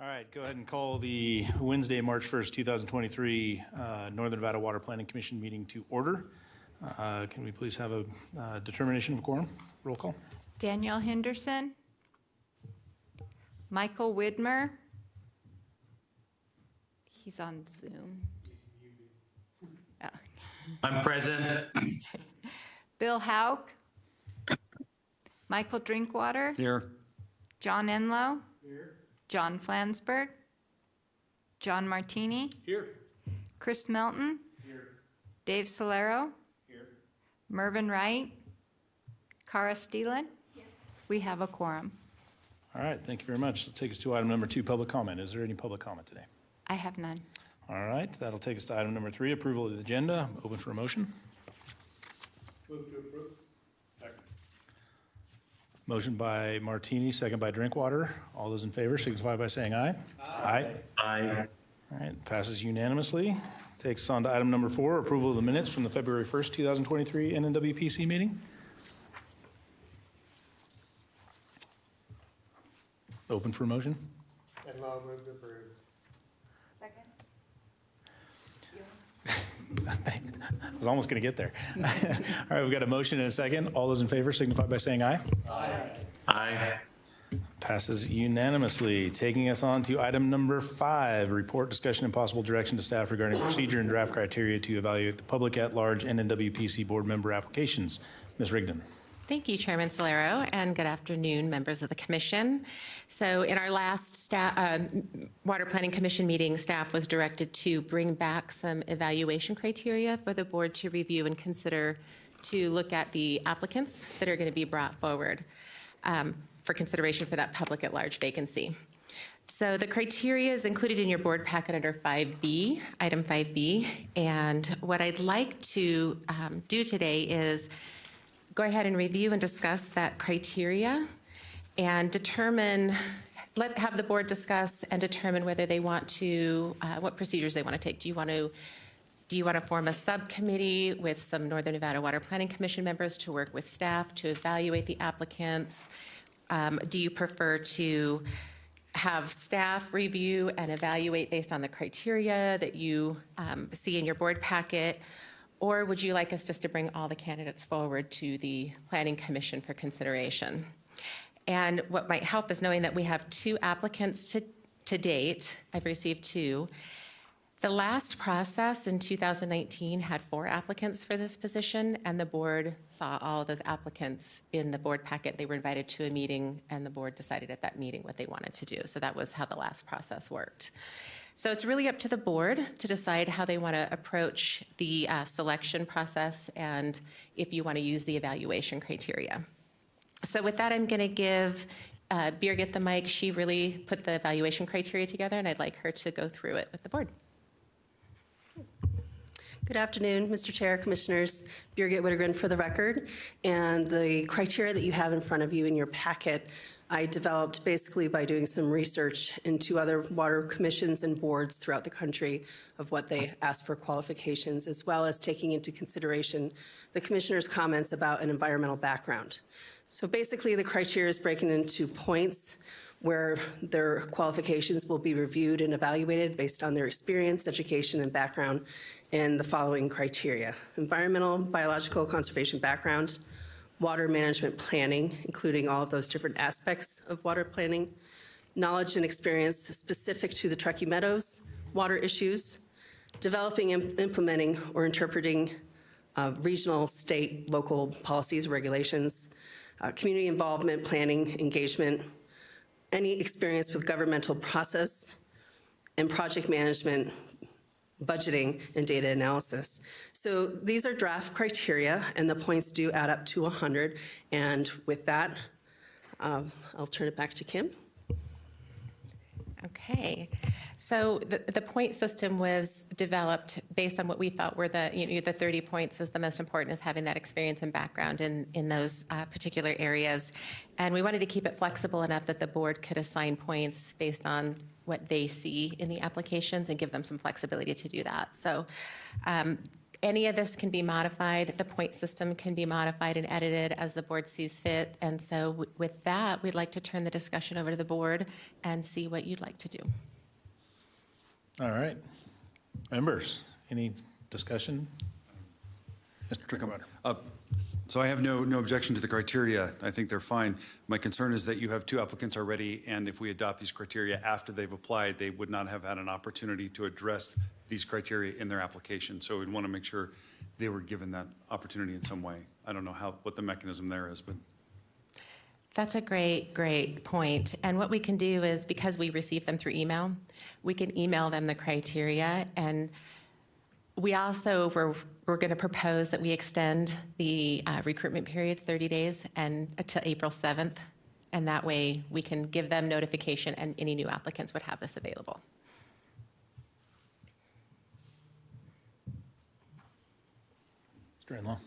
All right, go ahead and call the Wednesday, March 1st, 2023 Northern Nevada Water Planning Commission meeting to order. Can we please have a determination of quorum? Roll call. Danielle Henderson. Michael Widmer. He's on Zoom. Oh. I'm present. Bill Hauk. Michael Drinkwater. Here. John Enlow. Here. John Flansburgh. John Martini. Here. Chris Melton. Here. Dave Solero. Here. Mervyn Wright. Cara Steelan. Here. We have a quorum. All right, thank you very much. That'll take us to item number 2, public comment. Is there any public comment today? I have none. All right, that'll take us to item number 3, approval of the agenda. Open for a motion. Move to approve. Second. Motion by Martini, second by Drinkwater. All those in favor signify by saying aye. Aye. Aye. All right, passes unanimously. Takes us on to item number 4, approval of the minutes from the February 1st, 2023 NNWPC meeting. Open for motion. And I'll move to approve. Second. I was almost going to get there. All right, we've got a motion and a second. All those in favor signify by saying aye. Aye. Aye. Passes unanimously. Taking us on to item number 5, report, discussion, and possible direction to staff regarding procedure and draft criteria to evaluate the public at-large NNWPC board member applications. Ms. Rigdon. Thank you, Chairman Solero, and good afternoon, members of the Commission. So in our last Water Planning Commission meeting, staff was directed to bring back some evaluation criteria for the board to review and consider to look at the applicants that are going to be brought forward for consideration for that public at-large vacancy. So the criteria is included in your board packet under 5B, item 5B, and what I'd like to do today is go ahead and review and discuss that criteria and determine, have the board discuss and determine whether they want to, what procedures they want to take. Do you want to form a subcommittee with some Northern Nevada Water Planning Commission members to work with staff to evaluate the applicants? Do you prefer to have staff review and evaluate based on the criteria that you see in your board packet? Or would you like us just to bring all the candidates forward to the Planning Commission for consideration? And what might help is knowing that we have 2 applicants to date. I've received 2. The last process in 2019 had 4 applicants for this position, and the board saw all of those applicants in the board packet. They were invited to a meeting, and the board decided at that meeting what they wanted to do. So that was how the last process worked. So it's really up to the board to decide how they want to approach the selection process and if you want to use the evaluation criteria. So with that, I'm going to give Birgit the mic. She really put the evaluation criteria together, and I'd like her to go through it with the board. Good afternoon, Mr. Chair, Commissioners. Birgit Wittegren for the record. And the criteria that you have in front of you in your packet, I developed basically by doing some research into other water commissions and boards throughout the country of what they ask for qualifications, as well as taking into consideration the commissioners' comments about an environmental background. So basically the criteria is broken into points where their qualifications will be reviewed and evaluated based on their experience, education, and background in the following criteria: environmental, biological, conservation background, water management planning, including all of those different aspects of water planning, knowledge and experience specific to the Truckee Meadows water issues, developing and implementing or interpreting regional, state, local policies, regulations, community involvement, planning, engagement, any experience with governmental process and project management, budgeting, and data analysis. So these are draft criteria, and the points do add up to 100. And with that, I'll turn it back to Kim. Okay, so the point system was developed based on what we thought were the 30 points is the most important, is having that experience and background in those particular areas. And we wanted to keep it flexible enough that the board could assign points based on what they see in the applications and give them some flexibility to do that. So any of this can be modified. The point system can be modified and edited as the board sees fit. And so with that, we'd like to turn the discussion over to the board and see what you'd like to do. All right. Members, any discussion? Mr. Trickenbauer. So I have no objection to the criteria. I think they're fine. My concern is that you have 2 applicants already, and if we adopt these criteria after they've applied, they would not have had an opportunity to address these criteria in their application. So we'd want to make sure they were given that opportunity in some way. I don't know what the mechanism there is, but. That's a great point. And what we can do is, because we receive them through email, we can email them the criteria. And we also, we're going to propose that we extend the recruitment period 30 days and to April 7th. And that way we can give them notification and any new applicants would have this available. Mr. Enlow.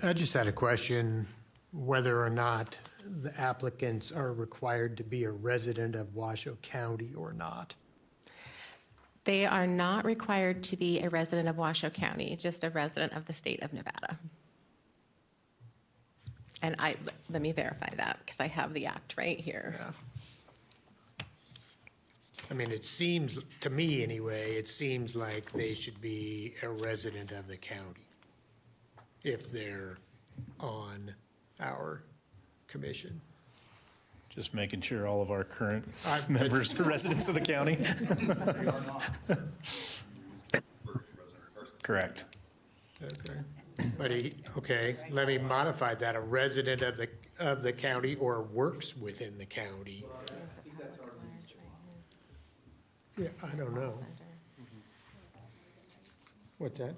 I just had a question, whether or not the applicants are required to be a resident of Washoe County or not. They are not required to be a resident of Washoe County, just a resident of the state of Nevada. And let me verify that because I have the act right here. I mean, it seems, to me anyway, it seems like they should be a resident of the county if they're on our commission. Just making sure all of our current members are residents of the county. Correct. Okay. But okay, let me modify that, a resident of the county or works within the county. Yeah, I don't know. What's that?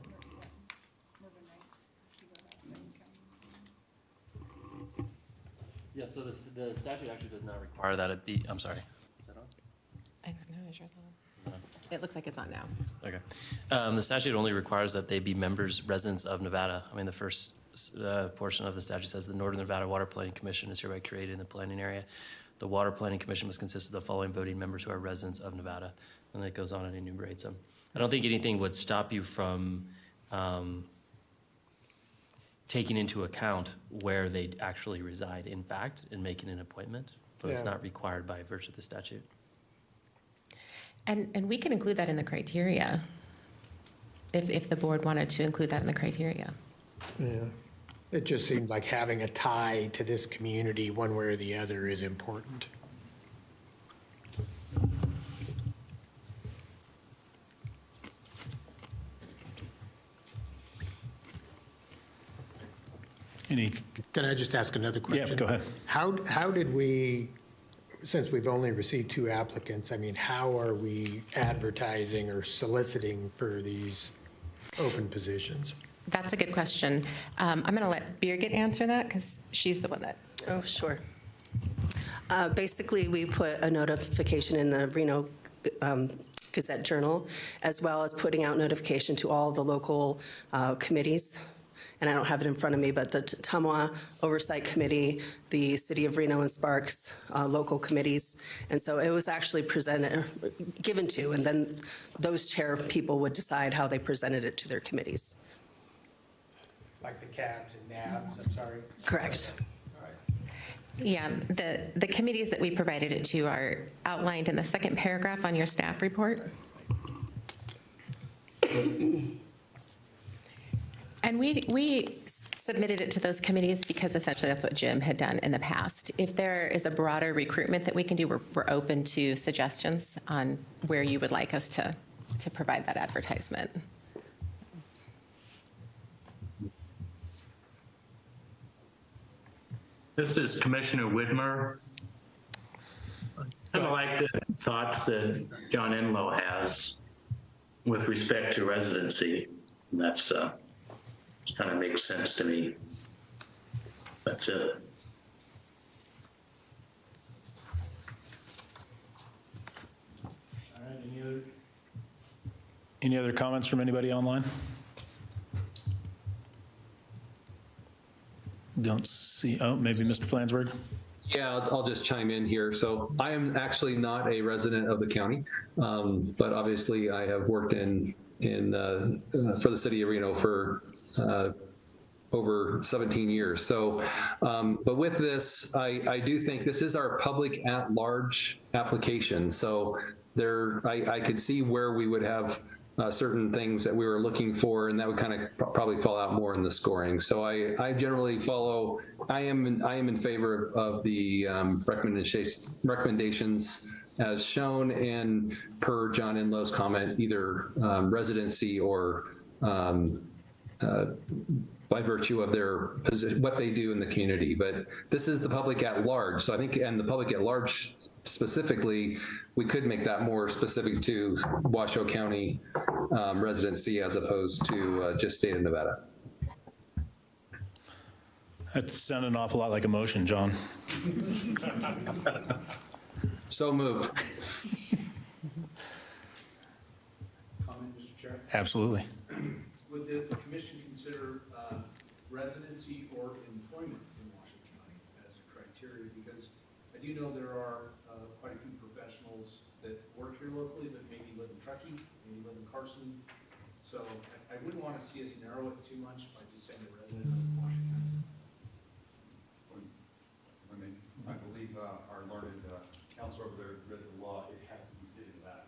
Yeah, so the statute actually does not require that it be, I'm sorry. Is that on? I don't know, is yours on? It looks like it's on now. Okay. The statute only requires that they be members, residents of Nevada. I mean, the first portion of the statute says the Northern Nevada Water Planning Commission is hereby created in the planning area. The Water Planning Commission must consist of the following voting members who are residents of Nevada. And it goes on and enumerates them. I don't think anything would stop you from taking into account where they actually reside, in fact, and making an appointment, but it's Yeah. not required by virtue of the statute. And we can include that in the criteria, if the board wanted to include that in the criteria. Yeah. It just seemed like having a tie to this community, one way or the other, is important. Any, Can I just ask another question? yeah, go ahead. How did we, since we've only received 2 applicants, I mean, how are we advertising or soliciting for these open positions? That's a good question. I'm going to let Birgit answer that because she's the one that's. Oh, sure. Basically, we put a notification in the Reno Gazette Journal, as well as putting out notification to all the local committees. And I don't have it in front of me, but the Tamwa Oversight Committee, the City of Reno and Sparks local committees. And so it was actually given to, and then those chair people would decide how they presented it to their committees. Like the cabs and nabs, I'm sorry? Correct. Yeah, the committees that we provided it to are outlined in the second paragraph on your staff report. And we submitted it to those committees because essentially that's what Jim had done in the past. If there is a broader recruitment that we can do, we're open to suggestions on where you would like us to provide that advertisement. This is Commissioner Whitmer. Kind of like the thoughts that John Enlow has with respect to residency. And that's kind of makes sense to me. That's it. All right, any other comments from anybody online? Don't see, oh, maybe Mr. Flansburgh? Yeah, I'll just chime in here. So I am actually not a resident of the county, but obviously I have worked in for the city of Reno for over 17 years. So, but with this, I do think this is our public at large application. So I could see where we would have certain things that we were looking for, and that would kind of probably fall out more in the scoring. So I generally follow, I am in favor of the recommendations as shown, and per John Enlow's comment, either residency or by virtue of their position, what they do in the community. But this is the public at large. So I think, and the public at large specifically, we could make that more specific to Washoe County residency as opposed to just state of Nevada. That sounded an awful lot like a motion, John. So moved. Comment, Mr. Chair? Absolutely. Would the commission consider residency or employment in Washoe County as a criteria? Because I do know there are quite a few professionals that work here locally that maybe live in Truckee, maybe live in Carson. So I wouldn't want to see us narrow it too much by just saying a resident of Washoe County. I believe our learned counselor over there read the law, it has to be stated that.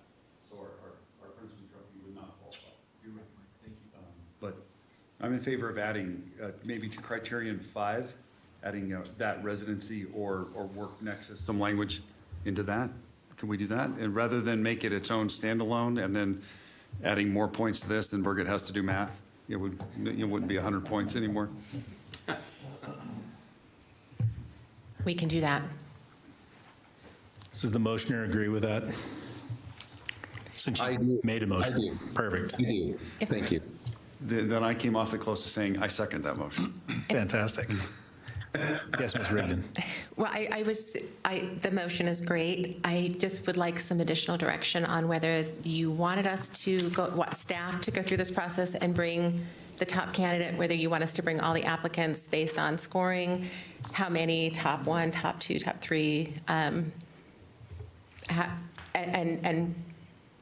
So our friends from Truckee would not qualify. You're right, Mike. Thank you. But I'm in favor of adding, maybe to criterion 5, adding that residency or work nexus, some language into that. Can we do that? And rather than make it its own standalone and then adding more points to this, then Birgit has to do math. It wouldn't be 100 points anymore. We can do that. Does the motioner agree with that? Since I you do. made a motion. I do. Perfect. I do. Thank you. Then I came awfully close to saying, I second that motion. Fantastic. Yes, Ms. Rigdon. Well, the motion is great. I just would like some additional direction on whether you wanted us to staff to go through this process and bring the top candidate, whether you want us to bring all the applicants based on scoring, how many, top 1, top 2, top 3, and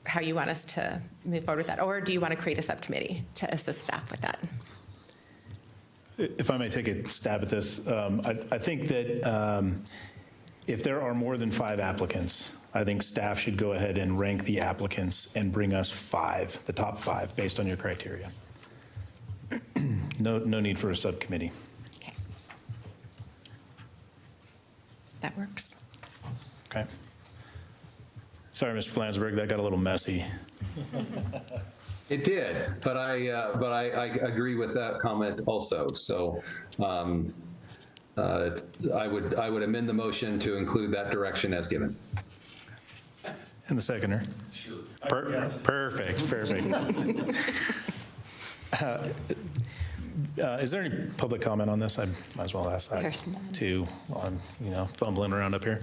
how you want us to move forward with that. Or do you want to create a subcommittee to assist staff with that? If I may take a stab at this, I think that if there are more than 5 applicants, I think staff should go ahead and rank the applicants and bring us 5, the top 5, based on your criteria. No need for a subcommittee. Okay. That works. Okay. Sorry, Mr. Flansburgh, that got a little messy. It did, but I agree with that comment also. So I would amend the motion to include that direction as given. And the seconder? Sure. Perfect. Is there any public comment on this? I might as well ask that There's none. too. I'm, fumbling around up here.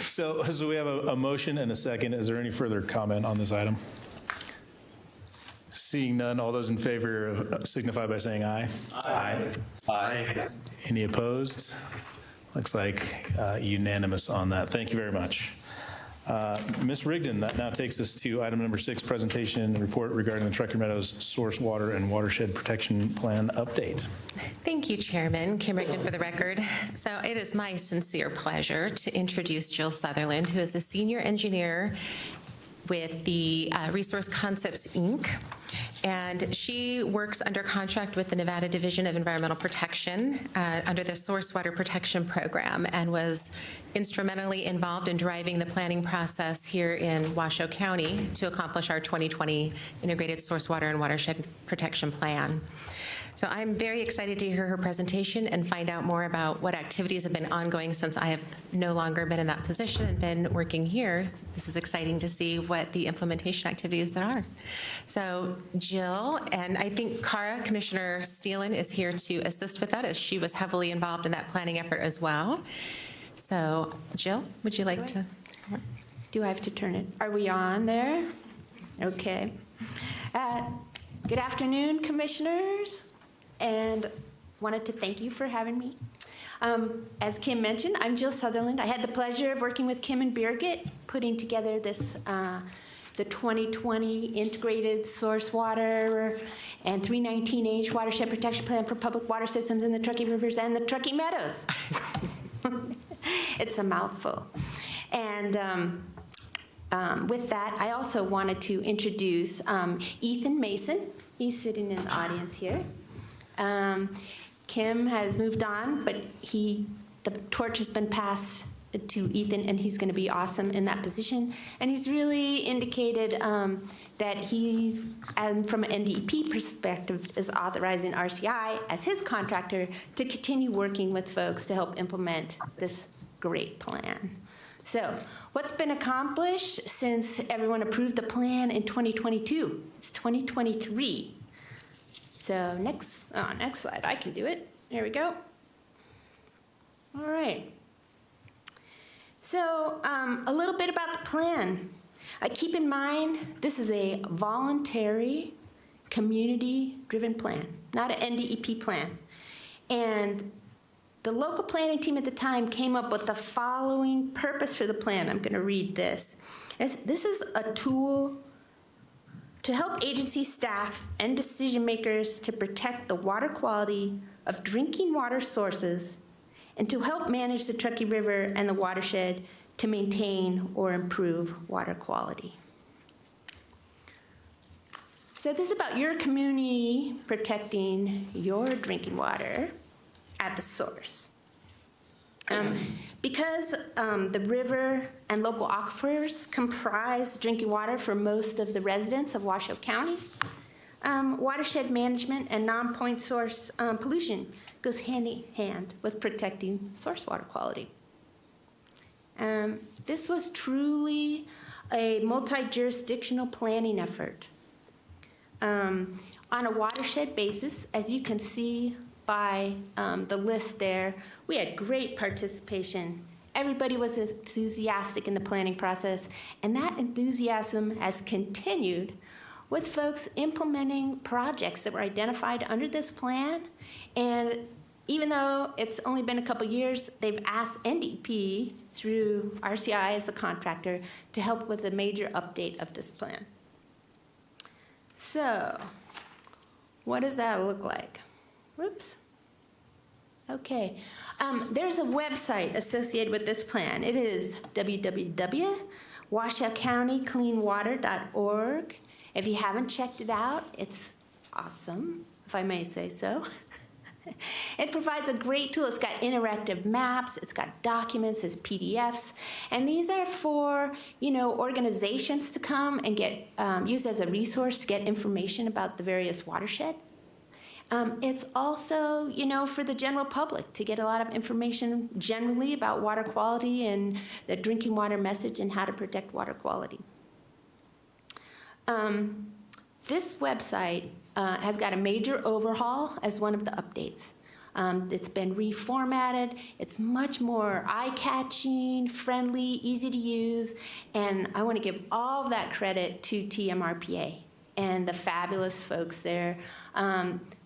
So we have a motion and a second. Is there any further comment on this item? Seeing none, all those in favor signify by saying aye. Aye. Aye. Any opposed? Looks like unanimous on that. Thank you very much. Ms. Rigdon, that now takes us to item number 6, presentation and report regarding the Truckee Meadows Source Water and Watershed Protection Plan update. Thank you, Chairman. Kim Rigdon for the record. So it is my sincere pleasure to introduce Jill Sutherland, who is a senior engineer with the Resource Concepts, Inc., and she works under contract with the Nevada Division of Environmental Protection under the Source Water Protection Program, and was instrumentally involved in driving the planning process here in Washoe County to accomplish our 2020 Integrated Source Water and Watershed Protection Plan. So I'm very excited to hear her presentation and find out more about what activities have been ongoing since I have no longer been in that position and been working here. This is exciting to see what the implementation activities that are. So Jill, and I think Commissioner Steelen is here to assist with that, as she was heavily involved in that planning effort as well. So Jill, would you like to? Do I have to turn it? Are we on there? Okay. Good afternoon, commissioners, and wanted to thank you for having me. As Kim mentioned, I'm Jill Sutherland. I had the pleasure of working with Kim and Birgit, putting together this the 2020 Integrated Source Water and 319H Watershed Protection Plan for Public Water Systems in the Truckee Rivers and the Truckee Meadows. It's a mouthful. And with that, I also wanted to introduce Ethan Mason. He's sitting in the audience here. Kim has moved on, but the torch has been passed to Ethan, and he's going to be awesome in that position. And he's really indicated that he's, and from an NDEP perspective, is authorizing RCI as his contractor to continue working with folks to help implement this great plan. So, what's been accomplished since everyone approved the plan in 2022? It's 2023. So next slide, I can do it. There we go. All right. So a little bit about the plan. Keep in mind, this is a voluntary, community-driven plan, not an NDEP plan. And the local planning team at the time came up with the following purpose for the plan. I'm going to read this. This is a tool to help agency staff and decision makers to protect the water quality of drinking water sources and to help manage the Truckee River and the watershed to maintain or improve water quality. So this is about your community protecting your drinking water at the source. Because the river and local aquifers comprise drinking water for most of the residents of Washoe County, watershed management and non-point source pollution goes hand in hand with protecting source water quality. This was truly a multi-jurisdictional planning effort. On a watershed basis, as you can see by the list there, we had great participation. Everybody was enthusiastic in the planning process, and that enthusiasm has continued with folks implementing projects that were identified under this plan. And even though it's only been a couple years, they've asked NDP through RCI as a contractor to help with a major update of this plan. So, what does that look like? Whoops. Okay. There's a website associated with this plan. It is www.washoecountycleanwater.org. If you haven't checked it out, it's awesome, if I may say so. It provides a great tool. It's got interactive maps, it's got documents, it's PDFs, and these are for, organizations to come and get used as a resource to get information about the various watershed. It's also, for the general public to get a lot of information generally about water quality and the drinking water message and how to protect water quality. This website has got a major overhaul as one of the updates. It's been reformatted. It's much more eye-catching, friendly, easy to use, and I want to give all of that credit to TMRPA and the fabulous folks there.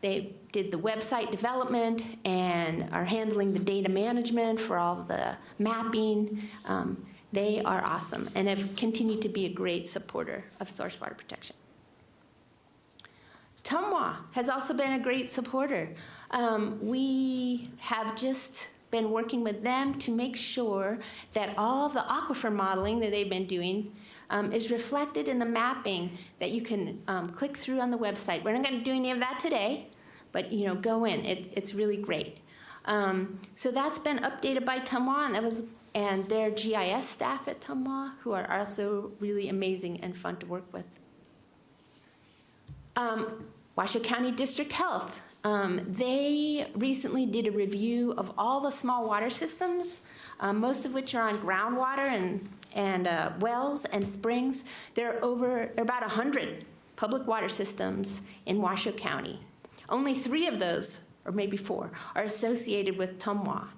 They did the website development and are handling the data management for all of the mapping. They are awesome and have continued to be a great supporter of source water protection. Tumwa has also been a great supporter. We have just been working with them to make sure that all the aquifer modeling that they've been doing is reflected in the mapping that you can click through on the website. We're not going to do any of that today, but go in. It's really great. So that's been updated by Tumwa, and their GIS staff at Tumwa, who are also really amazing and fun to work with. Washoe County District Health. They recently did a review of all the small water systems, most of which are on groundwater and wells and springs. There are about 100 public water systems in Washoe County. Only 3 of those, or maybe 4, are associated with Tumwa.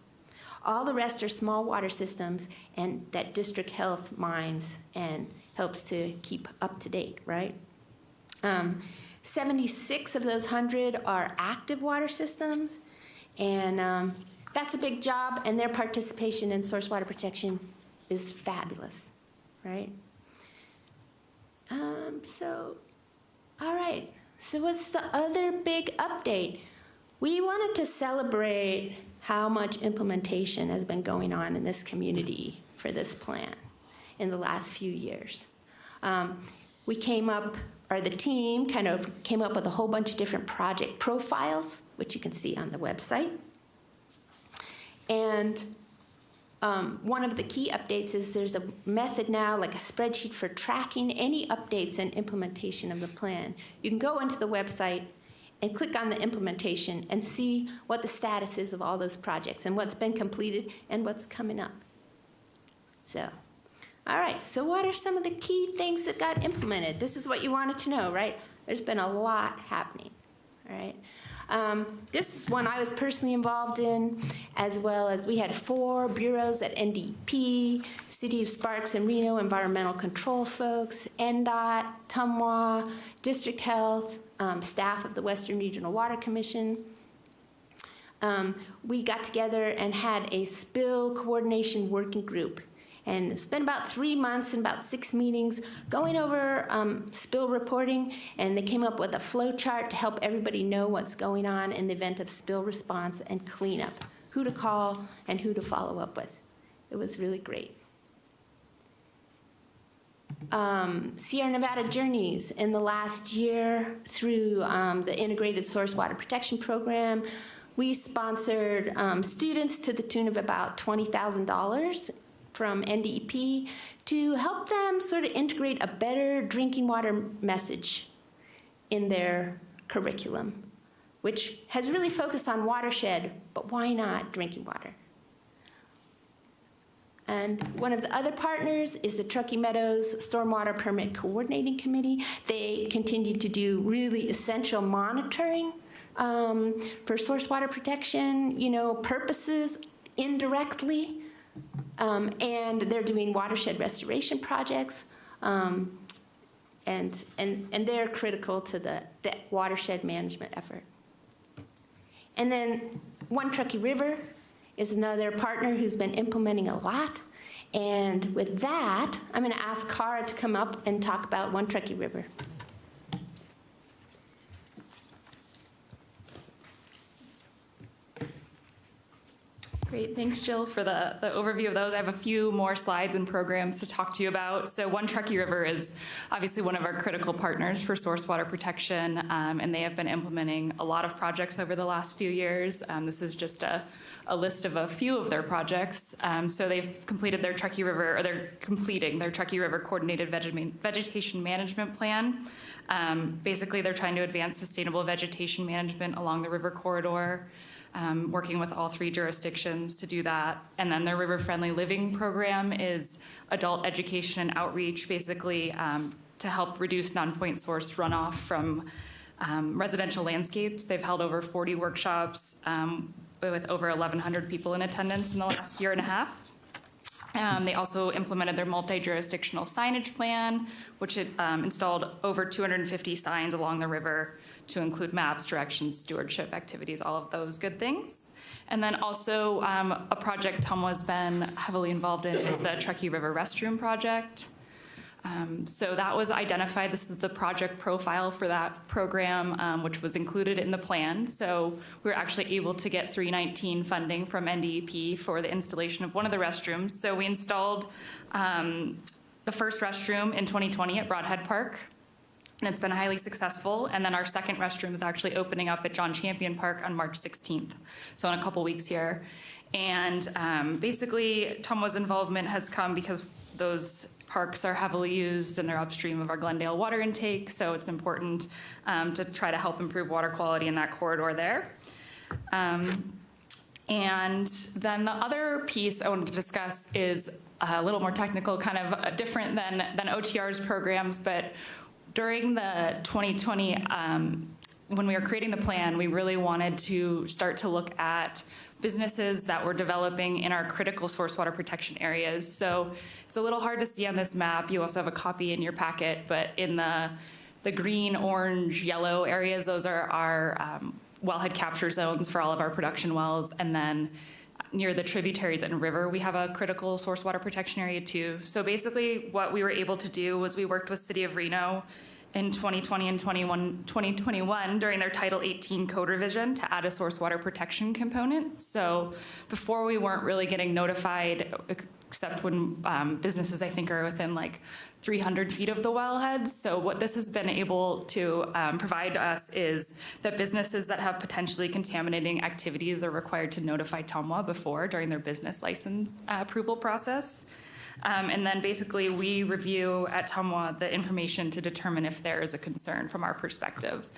All the rest are small water systems, and that District Health mines and helps to keep up to date, right? 76 of those 100 are active water systems, and that's a big job, and their participation in source water protection is fabulous, right? All right. So what's the other big update? We wanted to celebrate how much implementation has been going on in this community for this plan in the last few years. We came up, or the team kind of came up with a whole bunch of different project profiles, which you can see on the website. And one of the key updates is there's a method now, like a spreadsheet for tracking any updates and implementation of the plan. You can go into the website and click on the implementation and see what the status is of all those projects and what's been completed and what's coming up. So, all right, so what are some of the key things that got implemented? This is what you wanted to know, right? There's been a lot happening, all right? This is one I was personally involved in, as well as we had 4 bureaus at NDP, City of Sparks and Reno Environmental Control folks, NDOT, TUMWA, District Health, staff of the Western Regional Water Commission. We got together and had a spill coordination working group. And it's been about 3 months and about 6 meetings going over spill reporting, and they came up with a flow chart to help everybody know what's going on in the event of spill response and cleanup, who to call and who to follow up with. It was really great. Sierra Nevada Journeys in the last year through the Integrated Source Water Protection Program, we sponsored students to the tune of about $20,000 from NDEP to help them sort of integrate a better drinking water message in their curriculum, which has really focused on watershed, but why not drinking water? And one of the other partners is the Truckee Meadows Stormwater Permit Coordinating Committee. They continue to do really essential monitoring for source water protection, purposes indirectly. And they're doing watershed restoration projects, and they're critical to the watershed management effort. And then One Truckee River is another partner who's been implementing a lot. And with that, I'm going to ask Cara to come up and talk about One Truckee River. Great, thanks Jill for the overview of those. I have a few more slides and programs to talk to you about. So One Truckee River is obviously one of our critical partners for source water protection, and they have been implementing a lot of projects over the last few years. This is just a list of a few of their projects. So they've completed their Truckee River, or they're completing their Truckee River Coordinated Vegetation Management Plan. Basically, they're trying to advance sustainable vegetation management along the river corridor. Working with all 3 jurisdictions to do that. And then their River Friendly Living program is adult education and outreach, basically to help reduce non-point source runoff from residential landscapes. They've held over 40 workshops with over 1,100 people in attendance in the last year and a half. They also implemented their multi-jurisdictional signage plan, which installed over 250 signs along the river to include maps, directions, stewardship activities, all of those good things. And then also a project TUMWA's been heavily involved in is the Truckee River Restroom Project. So that was identified. This is the project profile for that program, which was included in the plan. So we were actually able to get 319 funding from NDEP for the installation of one of the restrooms. So we installed the first restroom in 2020 at Broadhead Park, and it's been highly successful. And then our second restroom is actually opening up at John Champion Park on March 16th, so in a couple weeks here. And basically, TUMWA's involvement has come because those parks are heavily used and they're upstream of our Glendale water intake, so it's important to try to help improve water quality in that corridor there. And then the other piece I wanted to discuss is a little more technical, kind of different than OTR's programs, but during the 2020, when we were creating the plan, we really wanted to start to look at businesses that were developing in our critical source water protection areas. So it's a little hard to see on this map. You also have a copy in your packet, but in the green, orange, yellow areas, those are our wellhead capture zones for all of our production wells. And then near the tributaries and river, we have a critical source water protection area too. So basically what we were able to do was we worked with City of Reno in 2020 and 2021 during their Title 18 code revision to add a source water protection component. So before we weren't really getting notified except when businesses, I think, are within like 300 feet of the wellhead. So what this has been able to provide us is that businesses that have potentially contaminating activities are required to notify TUMWA before during their business license approval process. And then basically we review at TUMWA the information to determine if there is a concern from our perspective.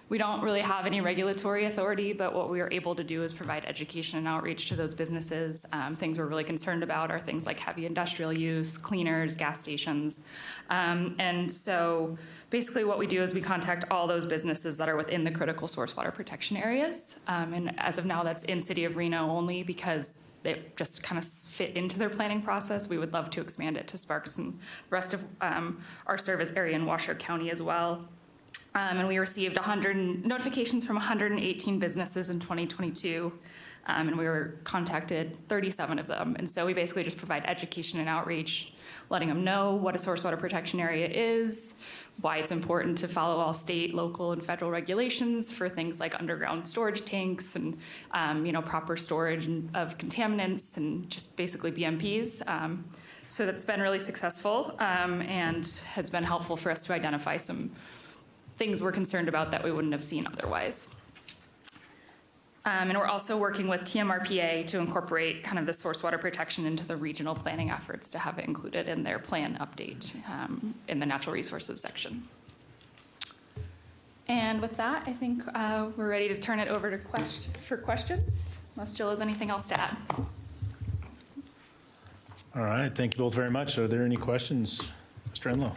We don't really have any regulatory authority, but what we are able to do is provide education and outreach to those businesses. Things we're really concerned about are things like heavy industrial use, cleaners, gas stations. And so basically what we do is we contact all those businesses that are within the critical source water protection areas. And as of now, that's in City of Reno only because they just kind of fit into their planning process. We would love to expand it to Sparks and the rest of our service area in Washoe County as well. And we received 100 notifications from 118 businesses in 2022, and we were contacted 37 of them. And so we basically just provide education and outreach, letting them know what a source water protection area is, why it's important to follow all state, local, and federal regulations for things like underground storage tanks and proper storage of contaminants and just basically BMPs. So that's been really successful and has been helpful for us to identify some things we're concerned about that we wouldn't have seen otherwise. And we're also working with TMRPA to incorporate kind of the source water protection into the regional planning efforts to have it included in their plan update in the natural resources section. And with that, I think we're ready to turn it over to for questions, unless Jill has anything else to add. All right, thank you both very much. Are there any questions? Mr. Enlow.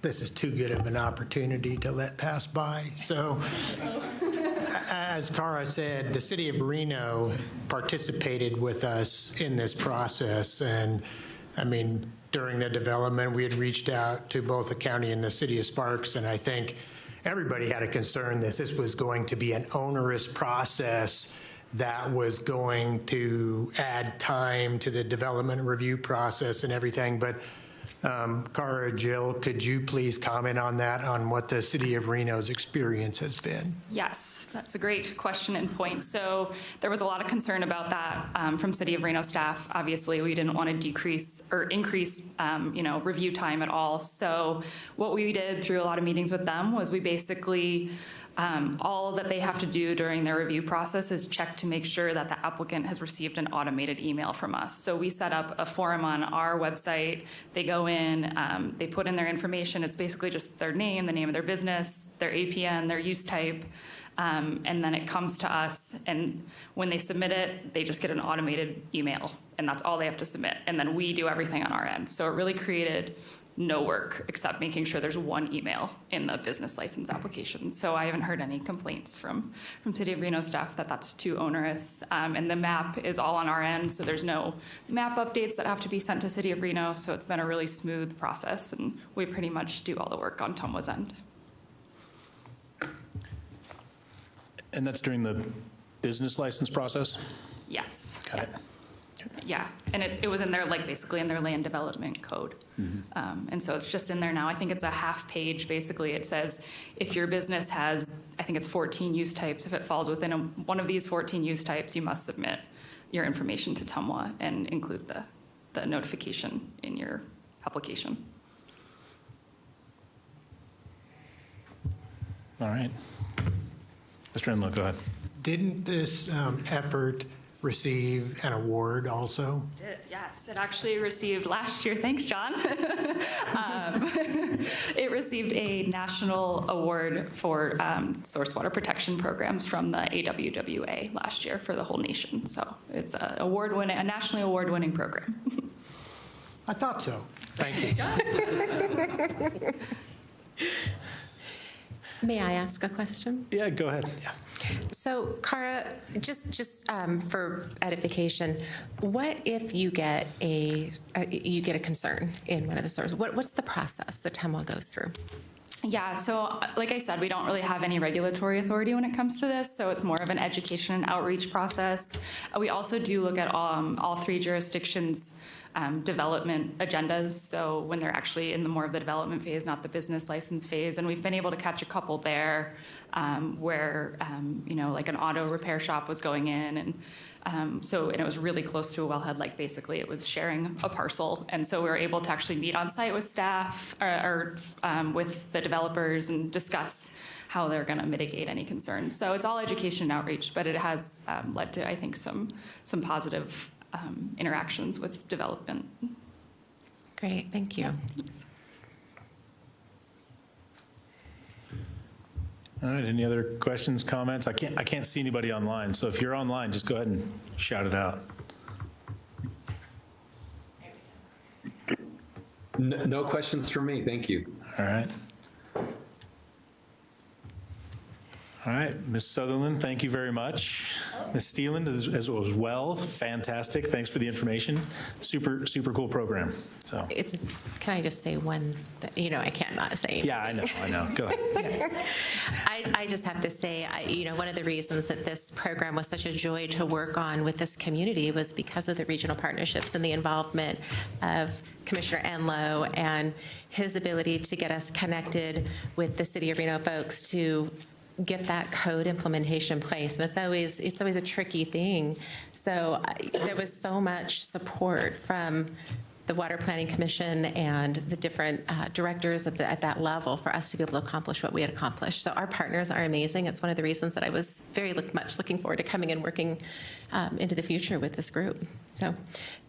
This is too good of an opportunity to let pass by. So, as Cara said, the city of Reno participated with us in this process. And I mean, during the development, we had reached out to both the county and the city of Sparks. And I think everybody had a concern that this was going to be an onerous process that was going to add time to the development review process and everything. But Cara, Jill, could you please comment on that, on what the city of Reno's experience has been? Yes, that's a great question and point. So there was a lot of concern about that from City of Reno staff. Obviously, we didn't want to decrease or increase, review time at all. So what we did through a lot of meetings with them was we basically all that they have to do during their review process is check to make sure that the applicant has received an automated email from us. So we set up a forum on our website. They go in, they put in their information. It's basically just their name, the name of their business, their APN, their use type, and then it comes to us. And when they submit it, they just get an automated email, and that's all they have to submit. And then we do everything on our end. So it really created no work except making sure there's one email in the business license application. So I haven't heard any complaints from City of Reno staff that that's too onerous. And the map is all on our end, so there's no map updates that have to be sent to City of Reno. So it's been a really smooth process, and we pretty much do all the work on TUMWA's end. And that's during the business license process? Yes. Got it. Yeah, and it was in their, basically in their land development code. Mm-hmm. And so it's just in there now. I think it's a half page. Basically, it says if your business has, I think it's 14 use types, if it falls within one of these 14 use types, you must submit your information to TUMWA and include the notification in your application. All right. Mr. Enlow, go ahead. Didn't this effort receive an award also? Yes, it actually received last year. Thanks, John. It received a national award for source water protection programs from the AWWA last year for the whole nation. So it's a nationally award-winning program. I thought so. Thank you. May I ask a question? Yeah, go ahead. Yeah. So, Cara, just for edification, what if you get a concern in one of the sources? What's the process that TUMWA goes through? Yeah, so like I said, we don't really have any regulatory authority when it comes to this, so it's more of an education and outreach process. We also do look at all three jurisdictions' development agendas, so when they're actually in the more of the development phase, not the business license phase, and we've been able to catch a couple there where, like an auto repair shop was going in, and it was really close to a wellhead, like basically it was sharing a parcel. And so we were able to actually meet on site with staff or with the developers and discuss how they're going to mitigate any concerns. So it's all education and outreach, but it has led to, I think, some positive interactions with development. Great, thank you. All right, any other questions, comments? I can't see anybody online, so if you're online, just go ahead and shout it out. No questions from me. Thank you. All right. All right, Ms. Sutherland, thank you very much. Ms. Steeland as well, fantastic. Thanks for the information. Super cool program. So. Can I just say one, I can't not say. Yeah, I know. Go ahead. I just have to say, one of the reasons that this program was such a joy to work on with this community was because of the regional partnerships and the involvement of Commissioner Enlow and his ability to get us connected with the City of Reno folks to get that code implementation in place. And it's always a tricky thing. So there was so much support from the Water Planning Commission and the different directors at that level for us to be able to accomplish what we had accomplished. So our partners are amazing. It's one of the reasons that I was very much looking forward to coming and working into the future with this group. So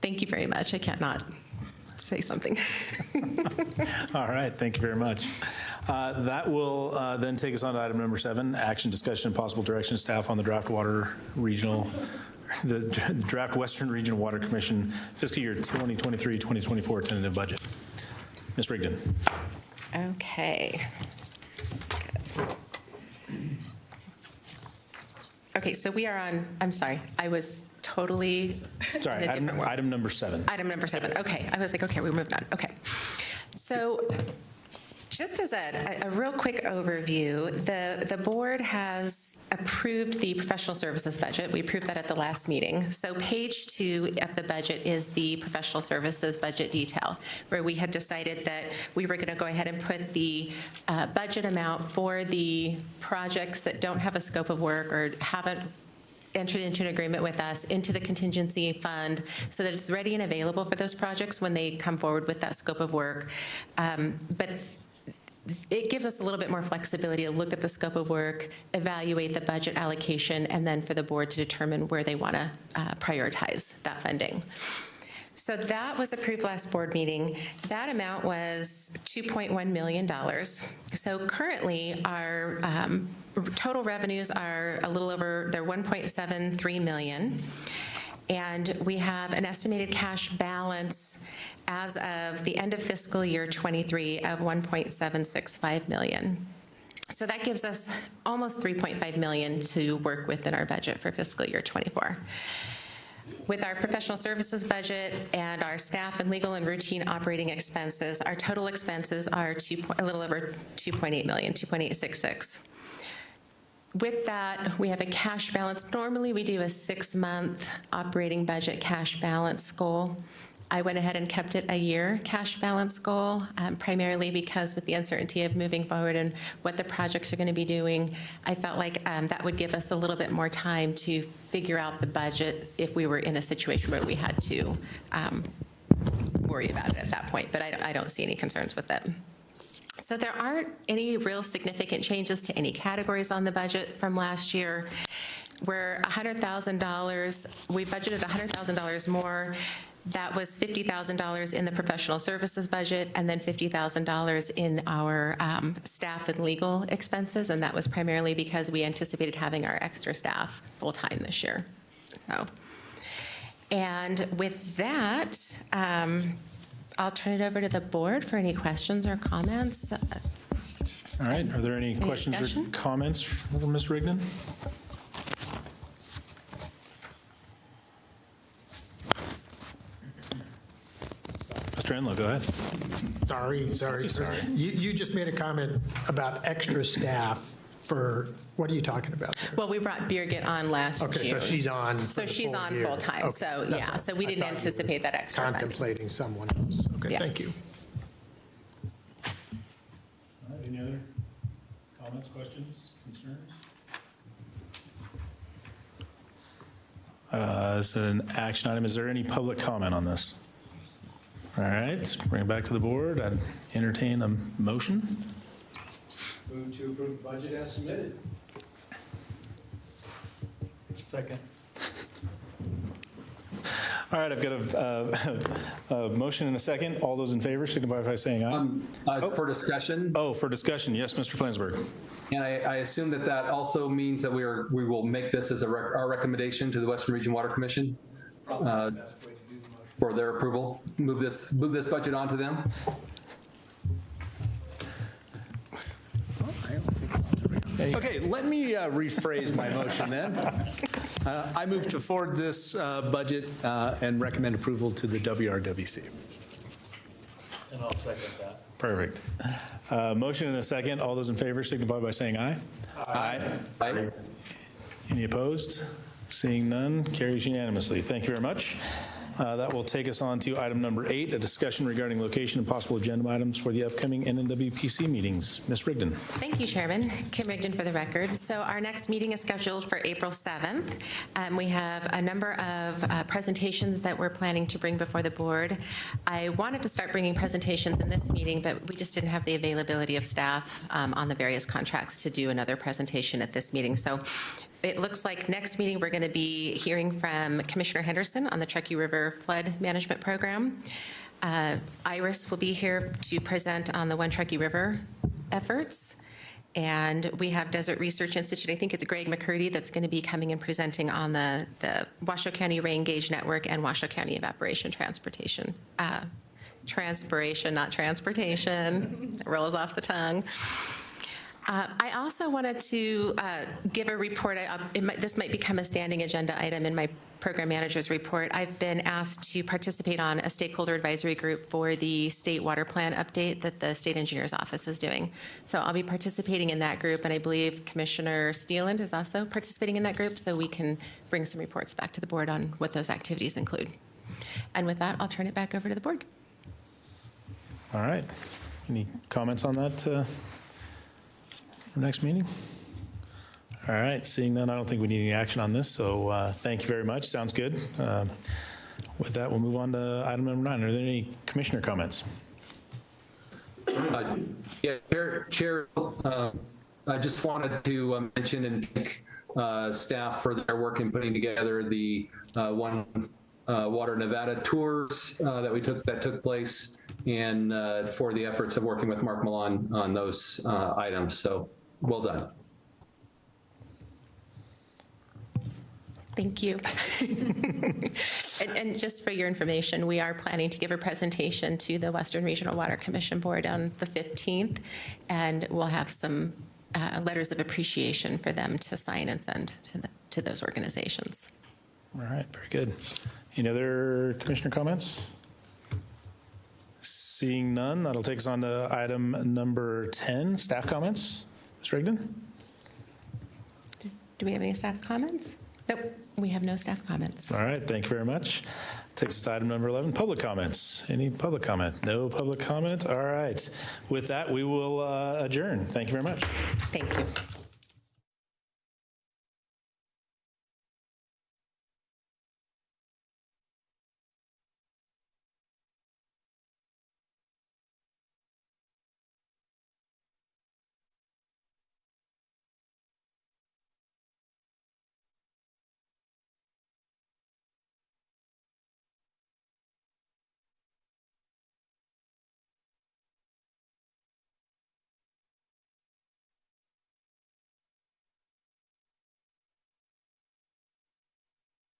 thank you very much. I can't not say something. All right, thank you very much. That will then take us on to item number 7, action, discussion, and possible direction to staff on the draft Western Regional Water Commission fiscal year 2023-2024 tentative budget. Ms. Rigdon. Okay. Okay, so we are on, I'm sorry, I was totally. Sorry, item number 7. Item number 7, okay. I was like, okay, we moved on, okay. So just as a real quick overview, the board has approved the professional services budget. We approved that at the last meeting. So page 2 of the budget is the professional services budget detail, where we had decided that we were going to go ahead and put the budget amount for the projects that don't have a scope of work or haven't entered into an agreement with us into the contingency fund so that it's ready and available for those projects when they come forward with that scope of work. But it gives us a little bit more flexibility to look at the scope of work, evaluate the budget allocation, and then for the board to determine where they want to prioritize that funding. So that was approved last board meeting. That amount was $2.1 million. So currently our total revenues are a little over, they're $1.73 million. And we have an estimated cash balance as of the end of fiscal year 23 of $1.765 million. So that gives us almost $3.5 million to work with in our budget for fiscal year 24. With our professional services budget and our staff and legal and routine operating expenses, our total expenses are a little over $2.8 million, 2.866. With that, we have a cash balance. Normally, we do a 6-month operating budget cash balance goal. I went ahead and kept it a year cash balance goal, primarily because with the uncertainty of moving forward and what the projects are going to be doing, I felt like that would give us a little bit more time to figure out the budget if we were in a situation where we had to worry about it at that point. But I don't see any concerns with it. So there aren't any real significant changes to any categories on the budget from last year. We're $100,000, we budgeted $100,000 more. That was $50,000 in the professional services budget and then $50,000 in our staff and legal expenses. And that was primarily because we anticipated having our extra staff full-time this year. So, and with that, I'll turn it over to the board for any questions or comments. All right, are there any questions discussion? or comments for Ms. Rigdon? Mr. Mr. Enlow, go ahead. Sorry. You just made a comment about extra staff for, what are you talking about there? Well, we brought Birgit on last June. Okay, so she's on. for So the she's full on year. full-time, Okay, so that's yeah, all. so we I didn't thought you were anticipate that extra funds. Contemplating someone else. Okay, Yeah. thank you. All right, any other comments, questions, concerns? This is an action item. Is there any public comment on this? All right, bring it back to the board. I'd entertain a motion. Move to approve the budget as submitted. Second. All right, I've got a motion and a second. All those in favor signify by saying aye. For discussion, Oh, for discussion, yes, Mr. Flansburgh. and I assume that that also means that we will make this as our recommendation to the Western Region Water Commission Probably the best way to do the motion. for their approval. Move this budget on to them. Okay, let me rephrase my motion then. I move to forward this budget and recommend approval to the WRWC. And I'll second that. Perfect. Motion and a second. All those in favor signify by saying aye. Aye. Any opposed? Seeing none, carries unanimously. Thank you very much. That will take us on to item number 8, a discussion regarding location and possible agenda items for the upcoming NNWPC meetings. Ms. Rigdon. Thank you, Chairman. Kim Rigdon for the record. So our next meeting is scheduled for April 7th. We have a number of presentations that we're planning to bring before the board. I wanted to start bringing presentations in this meeting, but we just didn't have the availability of staff on the various contracts to do another presentation at this meeting. So it looks like next meeting, we're going to be hearing from Commissioner Henderson on the Truckee River Flood Management Program. Iris will be here to present on the One Truckee River efforts. And we have Desert Research Institute, I think it's Greg McCurdy, that's going to be coming and presenting on the Washoe County Rain Gauge Network and Washoe County Evaporation Transportation. Transpiration, not transportation. It rolls off the tongue. I also wanted to give a report. This might become a standing agenda item in my program manager's report. I've been asked to participate on a stakeholder advisory group for the state water plan update that the state engineer's office is doing. So I'll be participating in that group, and I believe Commissioner Steeland is also participating in that group, so we can bring some reports back to the board on what those activities include. And with that, I'll turn it back over to the board. All right. Any comments on that for next meeting? All right. Seeing none, I don't think we need any action on this. So thank you very much. Sounds good. With that, we'll move on to item number 9. Are there any commissioner comments? Yeah, Chair, I just wanted to mention and thank staff for their work in putting together the One Water Nevada tours that took place, and for the efforts of working with Mark Milan on those items. So well done. Thank you. And just for your information, we are planning to give a presentation to the Western Regional Water Commission Board on the 15th, and we'll have some letters of appreciation for them to sign and send to those organizations. All right. Very good. Any other commissioner comments? Seeing none, that'll take us on to item number 10, staff comments. Ms. Rigdon? Do we have any staff comments? Nope, we have no staff comments. All right, thank you very much. Takes us to item number 11, public comments. Any public comment? No public comment? All right. With that, we will adjourn. Thank you very much. Thank you.